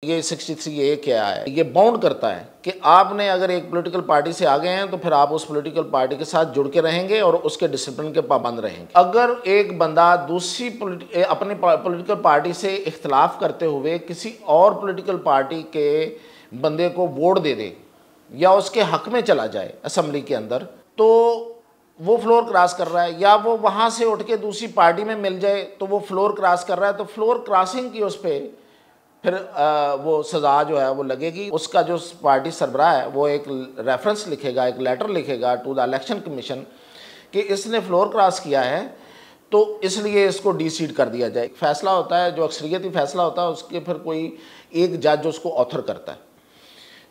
ये 63A क्या है? ये बाउंड करता है कि आपने अगर एक पॉलिटिकल पार्टी से आ गए हैं तो फिर आप उस पॉलिटिकल पार्टी के साथ जुड़ के रहेंगे और उसके डिसिप्लिन के पाबंद रहेंगे। अगर एक बंदा दूसरी अपनी पॉलिटिकल पार्टी से इख्तलाफ करते हुए किसी और पॉलिटिकल पार्टी के बंदे को वोट दे दे या उसके हक में चला जाए असम्बली के अंदर, तो वो फ्लोर क्रॉस कर रहा है, या वो वहाँ से उठ के दूसरी पार्टी में मिल जाए तो वो फ्लोर क्रॉस कर रहा है, तो फ्लोर क्रॉसिंग की उस पर फिर वो सज़ा जो है वो लगेगी। उसका जो पार्टी सरबराह है वो एक रेफरेंस लिखेगा, एक लेटर लिखेगा टू द इलेक्शन कमीशन कि इसने फ्लोर क्रॉस किया है तो इसलिए इसको डीसीड कर दिया जाए। फैसला होता है जो अक्सरियती फैसला होता है, उसके फिर कोई एक जज उसको ऑथर करता है।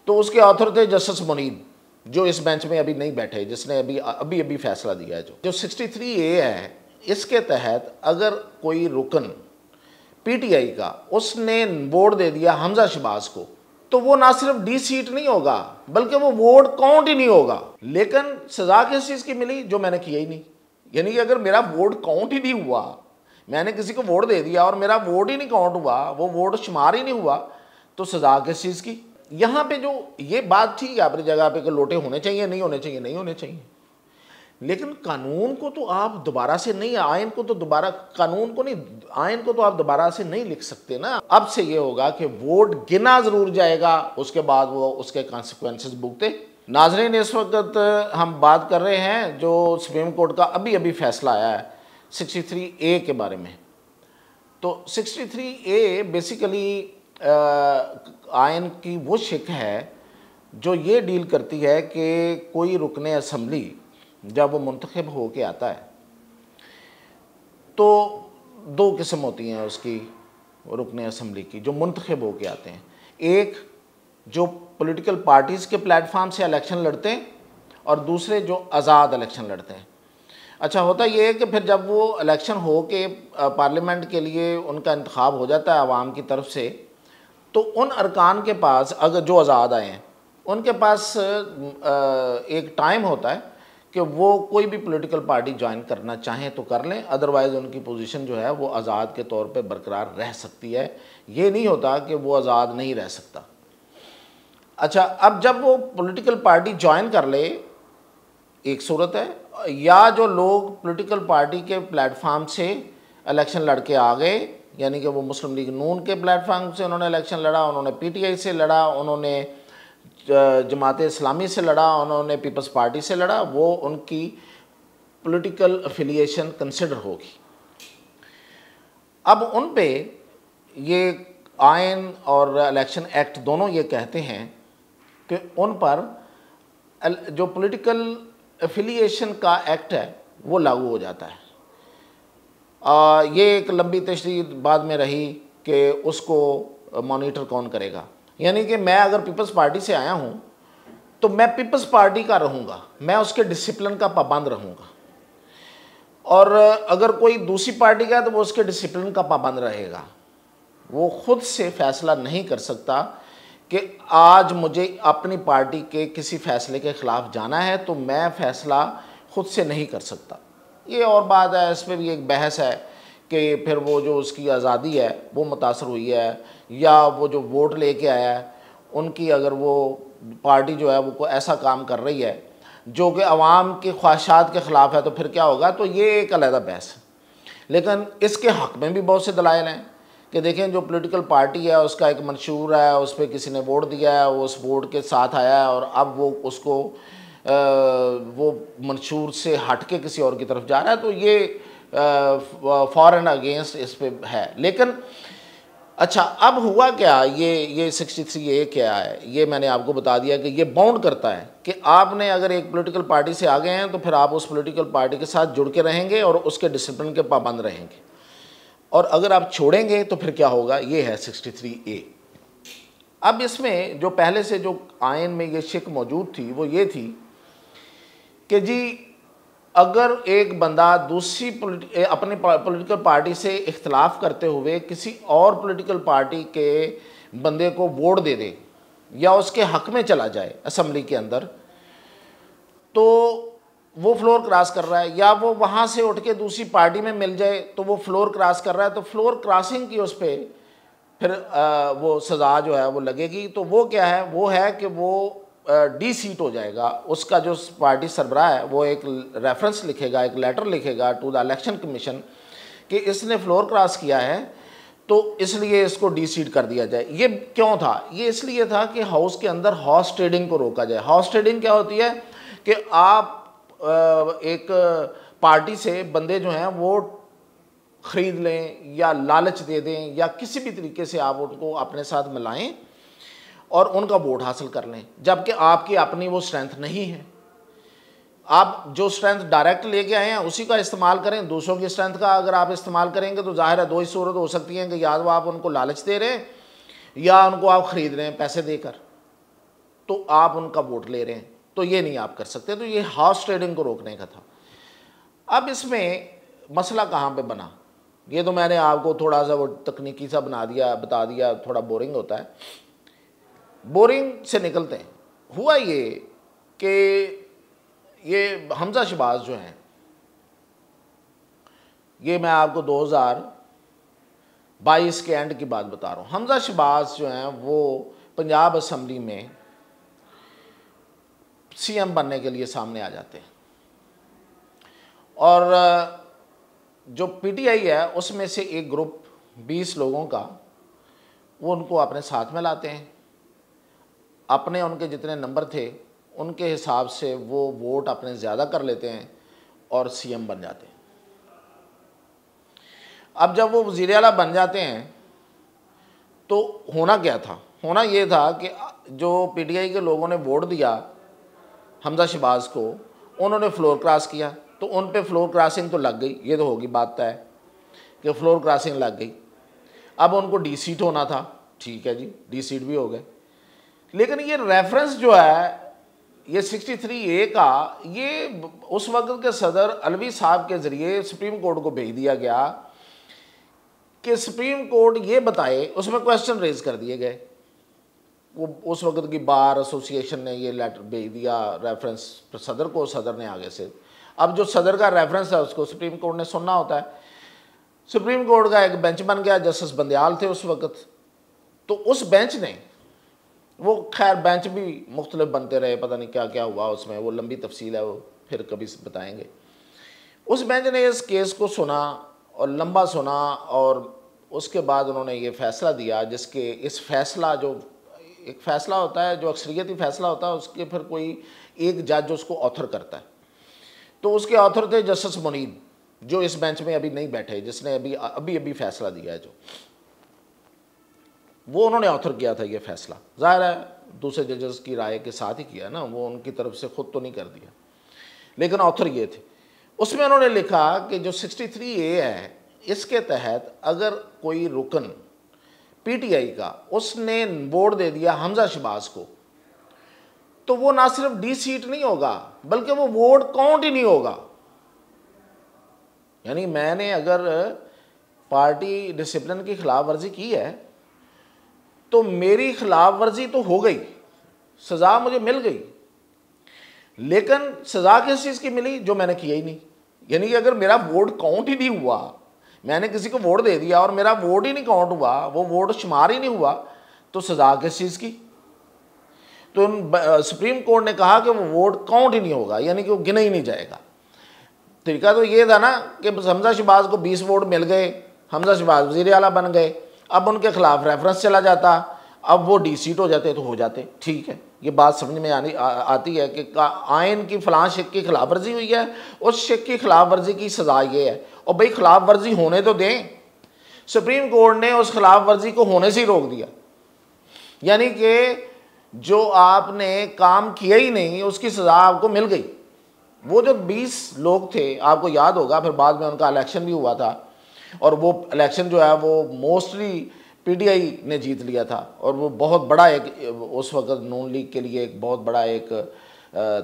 तो उसके ऑथर थे जस्टिस मुनीब, जो इस बेंच में अभी नहीं बैठे, जिसने अभी फैसला दिया है। जो 63A है, इसके तहत अगर कोई रुकन पीटीआई का उसने वोट दे दिया हमजा शहबाज को, तो वो ना सिर्फ डी सीट नहीं होगा बल्कि वो वोट काउंट ही नहीं होगा। लेकिन सजा किस चीज़ की मिली? जो मैंने किया ही नहीं। यानी कि अगर मेरा वोट काउंट ही नहीं हुआ, मैंने किसी को वोट दे दिया और मेरा वोट ही नहीं काउंट हुआ, वो वोट शुमार ही नहीं हुआ, तो सजा किस चीज़ की? यहाँ पे जो ये बात ठीक है अपनी जगह पे कि लोटे होने चाहिए, नहीं होने चाहिए, नहीं होने चाहिए, लेकिन कानून को तो आप दोबारा से नहीं, आयन को तो दोबारा, कानून को नहीं, आयन को तो आप दोबारा से नहीं लिख सकते ना। अब से ये होगा कि वोट गिना ज़रूर जाएगा, उसके बाद वो उसके कॉन्सिक्वेंसेस भुगते। नाज़रीन, इस वक्त हम बात कर रहे हैं जो सुप्रीम कोर्ट का अभी फैसला आया है 63A के बारे में। तो 63A बेसिकली आयन की वो शिक है जो ये डील करती है कि कोई रुकने असम्बली जब वो मुंतखब हो के आता है तो दो किस्म होती हैं उसकी, रुकने असम्बली की जो मुंतखब हो के आते हैं। एक जो पॉलिटिकल पार्टीज़ के प्लेटफार्म से इलेक्शन लड़ते हैं और दूसरे जो आज़ाद इलेक्शन लड़ते हैं। अच्छा, होता ये है कि फिर जब वो इलेक्शन हो के पार्लियामेंट के लिए उनका इंतखाब हो जाता है आवाम की तरफ से, तो उन अरकान के पास, अगर जो आज़ाद आए हैं उनके पास एक टाइम होता है कि वो कोई भी पॉलिटिकल पार्टी ज्वाइन करना चाहें तो कर लें, अदरवाइज़ उनकी पोजीशन जो है वो आज़ाद के तौर पे बरकरार रह सकती है। ये नहीं होता कि वो आज़ाद नहीं रह सकता। अच्छा, अब जब वो पॉलिटिकल पार्टी ज्वाइन कर ले, एक सूरत है, या जो लोग पॉलिटिकल पार्टी के प्लेटफार्म से इलेक्शन लड़ के आ गए, यानी कि वो मुस्लिम लीग नून के प्लेटफार्म से उन्होंने इलेक्शन लड़ा, उन्होंने पीटीआई से लड़ा, उन्होंने जमात इस्लामी से लड़ा, उन्होंने पीपल्स पार्टी से लड़ा, वो उनकी पॉलिटिकल एफिलिएशन कंसिडर होगी। अब उन पे ये आयन और इलेक्शन एक्ट दोनों ये कहते हैं कि उन पर जो पॉलिटिकल एफिलिएशन का एक्ट है वो लागू हो जाता है। ये एक लंबी तशरीह बाद में रही कि उसको मॉनिटर कौन करेगा। यानी कि मैं अगर पीपल्स पार्टी से आया हूँ तो मैं पीपल्स पार्टी का रहूँगा, मैं उसके डिसिप्लिन का पाबंद रहूँगा, और अगर कोई दूसरी पार्टी का है तो वो उसके डिसिप्लिन का पाबंद रहेगा। वो खुद से फैसला नहीं कर सकता कि आज मुझे अपनी पार्टी के किसी फैसले के ख़िलाफ़ जाना है तो मैं फ़ैसला खुद से नहीं कर सकता। ये और बात है, इस पर भी एक बहस है कि फिर वो जो उसकी आज़ादी है वो मुतासर हुई है, या वो जो वोट लेके आया है उनकी, अगर वो पार्टी जो है वो कोई ऐसा काम कर रही है जो कि अवाम के ख्वाहिशात के ख़िलाफ़ है, तो फिर क्या होगा। तो ये एक अलग बहस है। लेकिन इसके हक़ में भी बहुत से दलाइल हैं कि देखें, जो पॉलिटिकल पार्टी है उसका एक मंशूर है, उस पर किसी ने वोट दिया है, वो उस वोट के साथ आया है और अब वो उसको वो मंशूर से हट के किसी और की तरफ जा रहा है, तो ये फॉर एंड अगेंस्ट इस पे है। लेकिन अच्छा, अब हुआ क्या, ये 63A क्या है, ये मैंने आपको बता दिया कि ये बाउंड करता है कि आपने अगर एक पॉलिटिकल पार्टी से आ गए हैं तो फिर आप उस पॉलिटिकल पार्टी के साथ जुड़ के रहेंगे और उसके डिसिप्लिन के पाबंद रहेंगे, और अगर आप छोड़ेंगे तो फिर क्या होगा। ये है 63A। अब इसमें जो पहले से जो आयन में ये शिक मौजूद थी वो ये थी कि जी, अगर एक बंदा दूसरी अपनी पॉलिटिकल पार्टी से इख्तलाफ करते हुए किसी और पॉलिटिकल पार्टी के बंदे को वोट दे दे या उसके हक में चला जाए असम्बली के अंदर, तो वो फ्लोर क्रॉस कर रहा है, या वो वहाँ से उठ के दूसरी पार्टी में मिल जाए तो वो फ्लोर क्रॉस कर रहा है, तो फ्लोर क्रॉसिंग की उस पर फिर वो सज़ा जो है वो लगेगी। तो वो क्या है, वो है कि वो डी सीट हो जाएगा। उसका जो पार्टी सरबराह है वो एक रेफरेंस लिखेगा, एक लेटर लिखेगा टू द इलेक्शन कमीशन कि इसने फ्लोर क्रॉस किया है, तो इसलिए इसको डी सीट कर दिया जाए। ये क्यों था? ये इसलिए था कि हाउस के अंदर हॉर्स ट्रेडिंग को रोका जाए। हॉर्स ट्रेडिंग क्या होती है कि आप एक पार्टी से बंदे जो हैं वो ख़रीद लें या लालच दे दें या किसी भी तरीके से आप उनको अपने साथ मिलाएं और उनका वोट हासिल कर लें, जबकि आपकी अपनी वो स्ट्रेंथ नहीं है। आप जो स्ट्रेंथ डायरेक्ट लेके आए हैं उसी का इस्तेमाल करें। दूसरों की स्ट्रेंथ का अगर आप इस्तेमाल करेंगे तो जाहिर है दो ही सूरत हो सकती हैं कि या तो आप उनको लालच दे रहे हैं या उनको आप ख़रीद रहे हैं पैसे देकर, तो आप उनका वोट ले रहे हैं, तो ये नहीं आप कर सकते। तो ये हॉर्स ट्रेडिंग को रोकने का था। अब इसमें मसला कहाँ पे बना, ये तो मैंने आपको थोड़ा सा वो तकनीकी सा बता दिया, थोड़ा बोरिंग होता है। बोरिंग से निकलते हैं। हुआ ये कि ये हमजा शहबाज जो हैं, ये मैं आपको 2022 के एंड की बात बता रहा हूँ। हमजा शहबाज जो हैं वो पंजाब असम्बली में सीएम बनने के लिए सामने आ जाते हैं और जो पीटीआई है उसमें से एक ग्रुप 20 लोगों का वो उनको अपने साथ में लाते हैं। अपने उनके जितने नंबर थे उनके हिसाब से वो वोट अपने ज़्यादा कर लेते हैं और सीएम बन जाते हैं। अब जब वो वज़ीर आला बन जाते हैं तो होना क्या था? होना ये था कि जो पीटीआई के लोगों ने वोट दिया हमजा शहबाज को, उन्होंने फ्लोर क्रॉस किया, तो उन पे फ्लोर क्रॉसिंग तो लग गई, ये तो होगी बात तय कि फ्लोर क्रॉसिंग लग गई। अब उनको डी सीट होना था, ठीक है जी, डी सीट भी हो गए। लेकिन ये रेफरेंस जो है ये 63A का, ये उस वक्त के सदर अलवी साहब के ज़रिए सुप्रीम कोर्ट को भेज दिया गया कि सुप्रीम कोर्ट ये बताए, उसमें क्वेश्चन रेज कर दिए गए। वो उस वक्त की बार एसोसिएशन ने ये लेटर भेज दिया रेफरेंस सदर को, सदर ने आगे से, अब जो सदर का रेफरेंस है उसको सुप्रीम कोर्ट ने सुनना होता है। सुप्रीम कोर्ट का एक बेंच बन गया, जस्टिस बंदयाल थे उस वक्त, तो उस बेंच ने, वो खैर बेंच भी मुख्तलिफ बनते रहे, पता नहीं क्या क्या हुआ उसमें, वो लंबी तफसील है, वो फिर कभी बताएंगे। उस बेंच ने इस केस को सुना और लंबा सुना और उसके बाद उन्होंने ये फ़ैसला दिया, जिसके इस फैसला जो एक फ़ैसला होता है जो अक्सरियती फ़ैसला होता है, उसके फिर कोई एक जज उसको ऑथर करता है। तो उसके ऑथर थे जस्टिस मुनीर, जो इस बेंच में अभी नहीं बैठे, जिसने अभी फ़ैसला दिया है, जो वो उन्होंने ऑथर किया था ये फ़ैसला। ज़ाहिर है दूसरे जजेस की राय के साथ ही किया ना, वो उनकी तरफ से ख़ुद तो नहीं कर दिया, लेकिन ऑथर ये थे। उसमें उन्होंने लिखा कि जो 63A है, इसके तहत अगर कोई रुकन पीटीआई का उसने वोट दे दिया हमजा शहबाज को, तो वो ना सिर्फ डी सीट नहीं होगा बल्कि वो वोट काउंट ही नहीं होगा। यानी मैंने अगर पार्टी डिसिप्लिन की खिलाफ वर्जी की है तो मेरी खिलाफ वर्जी तो हो गई, सज़ा मुझे मिल गई, लेकिन सज़ा किस चीज़ की मिली? जो मैंने किया ही नहीं। यानी कि अगर मेरा वोट काउंट ही नहीं हुआ, मैंने किसी को वोट दे दिया और मेरा वोट ही नहीं काउंट हुआ, वो वोट शुमार ही नहीं हुआ, तो सज़ा किस चीज़ की? तो सुप्रीम कोर्ट ने कहा कि वो वोट काउंट ही नहीं होगा, यानी कि वो गिना ही नहीं जाएगा। तरीका तो ये था ना कि हमजा शहबाज को 20 वोट मिल गए, हमजा शहबाज वज़ीर आला बन गए, अब उनके खिलाफ रेफरेंस चला जाता, अब वो डी सीट हो जाते तो हो जाते, ठीक है। ये बात समझ में आती है कि आइन की फ़लाँ शिक की खिलाफ वर्जी हुई है, उस शिक की खिलाफ वर्जी की सज़ा ये है, और भाई खिलाफ वर्जी होने तो दें। सुप्रीम कोर्ट ने उस खिलाफ वर्जी को होने से ही रोक दिया, यानी कि जो आपने काम किया ही नहीं उसकी सज़ा आपको मिल गई। वो जो 20 लोग थे, आपको याद होगा, फिर बाद में उनका इलेक्शन भी हुआ था और वो इलेक्शन जो है वो मोस्टली पीटीआई ने जीत लिया था, और वो बहुत बड़ा एक उस वक्त नून लीग के लिए एक बहुत बड़ा एक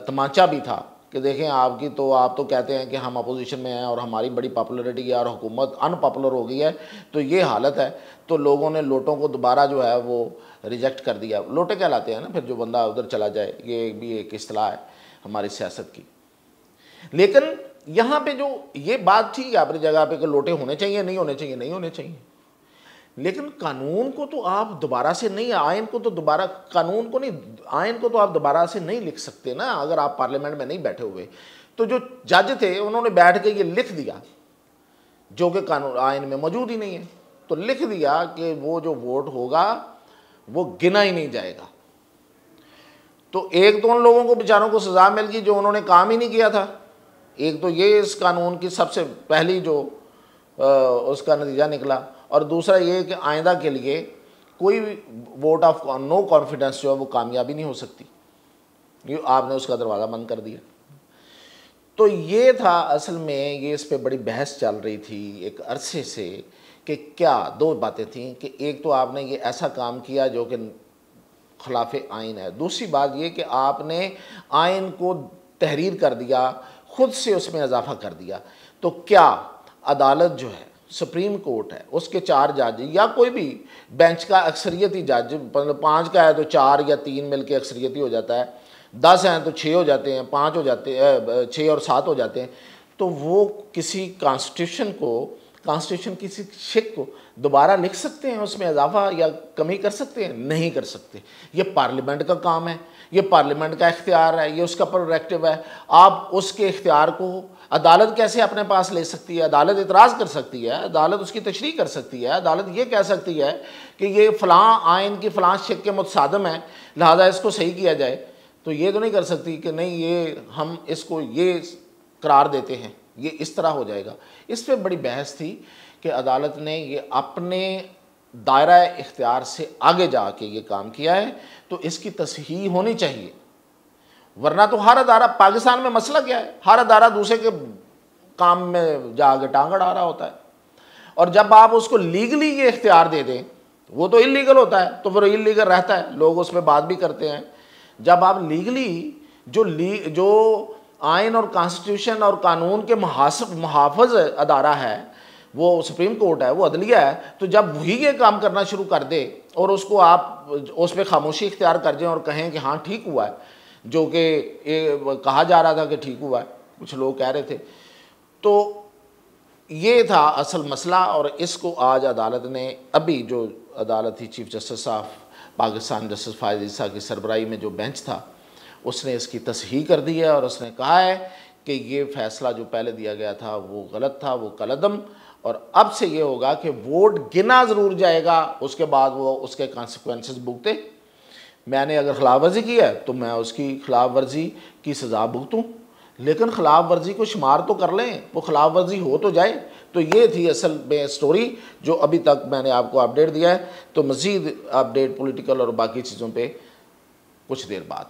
तमाचा भी था कि देखें आपकी तो, आप तो कहते हैं कि हम अपोजिशन में हैं और हमारी बड़ी पॉपुलैरिटी है और हुकूमत अनपॉपुलर हो गई है, तो ये हालत है। तो लोगों ने लोटों को दोबारा जो है वो रिजेक्ट कर दिया। लोटे कहलाते हैं ना फिर जो बंदा उधर चला जाए, ये भी एक इस्तिलाह है हमारी सियासत की। लेकिन यहाँ पे जो ये बात ठीक है अपनी जगह पे कि लोटे होने चाहिए, नहीं होने चाहिए, नहीं होने चाहिए, लेकिन कानून को तो आप दोबारा से नहीं, आयन को तो दोबारा, कानून को नहीं, आयन को तो आप दोबारा से नहीं लिख सकते ना, अगर आप पार्लियामेंट में नहीं बैठे हुए। तो जो जज थे उन्होंने बैठ के ये लिख दिया जो कि कानून आयन में मौजूद ही नहीं है, तो लिख दिया कि वो जो वोट होगा वो गिना ही नहीं जाएगा। तो एक तो उन लोगों को बेचारों को सज़ा मिल गई जो उन्होंने काम ही नहीं किया था। एक तो ये इस कानून की सबसे पहली जो उसका नतीजा निकला, और दूसरा ये कि आइंदा के लिए कोई वोट ऑफ नो कॉन्फिडेंस जो है वो कामयाबी नहीं हो सकती, ये आपने उसका दरवाज़ा बंद कर दिया। तो ये था असल में, ये इस पे बड़ी बहस चल रही थी एक अरसे से कि क्या दो बातें थीं कि एक तो आपने ये ऐसा काम किया जो कि खिलाफ आइन है, दूसरी बात ये कि आपने आइन को तहरीर कर दिया, खुद से उसमें इजाफा कर दिया। तो क्या अदालत जो है, सुप्रीम कोर्ट है, उसके 4 जज या कोई भी बेंच का अक्सरियती जज, मतलब 5 का है तो 4 या 3 मिल के अक्सरियती हो जाता है, 10 हैं तो 6 हो जाते हैं, 5 हो जाते हैं, 6 और 7 हो जाते हैं, तो वो किसी कॉन्स्टिट्यूशन किसी शिक को दोबारा लिख सकते हैं, उसमें इजाफा या कमी कर सकते हैं? नहीं कर सकते। ये पार्लियामेंट का काम है, ये पार्लियामेंट का इख्तियार है, ये उसका प्रोरेक्टिव है। आप उसके इख्तियार को अदालत कैसे अपने पास ले सकती है? अदालत इतराज़ कर सकती है, अदालत उसकी तशरीह कर सकती है, अदालत ये कह सकती है कि ये फ़लाँ आइन की फ़लाँ शिक के मुतसादम है, लिहाजा इसको सही किया जाए। तो ये तो नहीं कर सकती कि नहीं ये हम इसको ये करार देते हैं, ये इस तरह हो जाएगा। इस पर बड़ी बहस थी कि अदालत ने ये अपने दायरा इख्तियार से आगे जाके ये काम किया है, तो इसकी तस्हीह होनी चाहिए। वरना तो हर अदारा, पाकिस्तान में मसला क्या है, हर अदारा दूसरे के काम में जाके टांग अड़ा रहा होता है, और जब आप उसको लीगली ये इख्तियार दे दें वो तो इल्लीगल होता है, तो फिर इल्लीगल रहता है, लोग उस पर बात भी करते हैं। जब आप लीगली जो आइन और कॉन्स्टिट्यूशन और कानून के मुहाफ़िज़ अदारा है, वो सुप्रीम कोर्ट है, वो अदलिया है, तो जब वही ये काम करना शुरू कर दे और उसको आप उस पर खामोशी इख्तियार कर दें और कहें कि हाँ ठीक हुआ है, जो कि कहा जा रहा था कि ठीक हुआ है, कुछ लोग कह रहे थे, तो ये था असल मसला। और इसको आज अदालत ने, अभी जो अदालत थी chief justice of Pakistan justice Faez Isa की सरबराही में जो बेंच था, उसने इसकी तस्हीह कर दी है और उसने कहा है कि ये फ़ैसला जो पहले दिया गया था वो गलत था, वो कलअदम, और अब से ये होगा कि वोट गिना ज़रूर जाएगा, उसके बाद वो उसके कॉन्सिक्वेंसेस भुगते। मैंने अगर खिलाफ वर्जी की है तो मैं उसकी खिलाफ वर्जी की सज़ा भुगतूँ, लेकिन खिलाफ वर्जी को शुमार तो कर लें, वो खिलाफ वर्जी हो तो जाए। तो ये थी असल में स्टोरी जो अभी तक मैंने आपको अपडेट दिया है। तो मज़ीद अपडेट पॉलिटिकल और बाकी चीज़ों पे कुछ देर बाद।